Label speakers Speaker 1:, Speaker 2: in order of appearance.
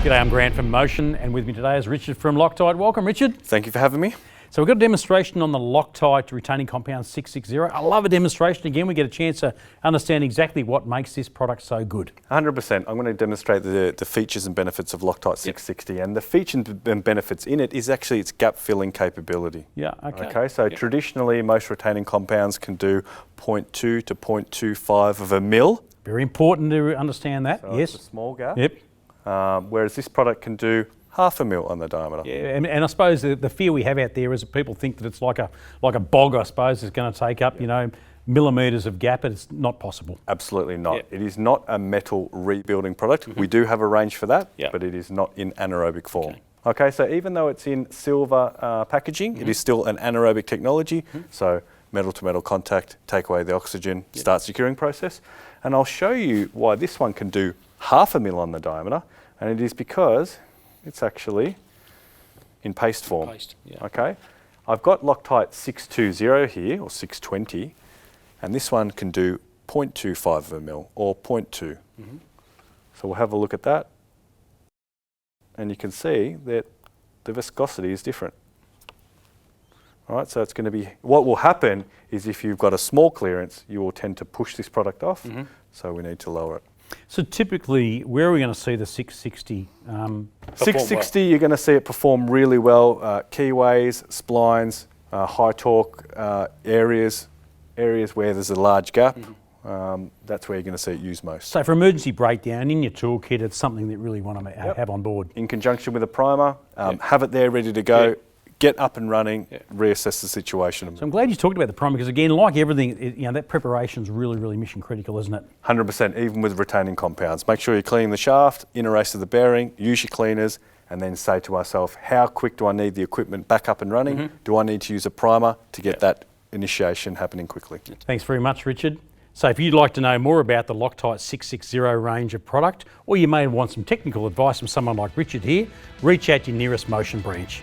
Speaker 1: G'day, I'm Grant from Motion, and with me today is Richard from Loctite. Welcome, Richard.
Speaker 2: Thank you for having me.
Speaker 1: So we've got a demonstration on the Loctite retaining compound 660. I love a demonstration. Again, we get a chance to understand exactly what makes this product so good.
Speaker 2: 100%. I'm going to demonstrate the features and benefits of Loctite 660, and the features and benefits in it is actually its gap filling capability.
Speaker 1: Yeah, okay.
Speaker 2: Okay, so traditionally most retaining compounds can do 0.2 to 0.25 of a mil.
Speaker 1: Very important to understand that,
Speaker 2: So
Speaker 1: yes.
Speaker 2: It's a small gap.
Speaker 1: Yep.
Speaker 2: Whereas this product can do half a mil on the diameter.
Speaker 1: Yeah, and I suppose the fear we have out there is that people think that it's like a bog, I suppose, is going to take up, millimetres of gap, but it's not possible.
Speaker 2: Absolutely not.
Speaker 1: Yeah.
Speaker 2: It is not a metal rebuilding product. We do have a range for that,
Speaker 1: Yeah.
Speaker 2: but it is not in anaerobic form. Okay, so even though it's in silver packaging, it is still an anaerobic technology. So metal to metal contact, take away the oxygen, start securing process. And I'll show you why this one can do half a mil on the diameter, and it is because it's actually in paste form. Okay, I've got Loctite 620 here, or 620, and this one can do 0.25 of a mil, or 0.2. So we'll have a look at that, and you can see that the viscosity is different. All right, so it's going to be, what will happen is if you've got a small clearance, you will tend to push this product off, so we need to lower it.
Speaker 1: So typically, where are we going to see the 660?
Speaker 2: 660, you're going to see it perform really well. Keyways, splines, high torque areas where there's a large gap. That's where you're going to see it used most.
Speaker 1: So for emergency breakdown in your toolkit, it's something that you really want to have on board.
Speaker 2: In conjunction with a primer, have it there ready to go. Get up and running, reassess the situation.
Speaker 1: So I'm glad you talked about the primer because, again, like everything, that preparation is really, really mission critical, isn't it?
Speaker 2: 100%, even with retaining compounds. Make sure you're cleaning the shaft, inner race of the bearing, use your cleaners, and then say to ourselves, how quick do I need the equipment back up and running? Do I need to use a primer to get that initiation happening quickly?
Speaker 1: Thanks very much, Richard. So if you'd like to know more about the Loctite 660 range of product, or you may want some technical advice from someone like Richard here, reach out to your nearest Motion branch.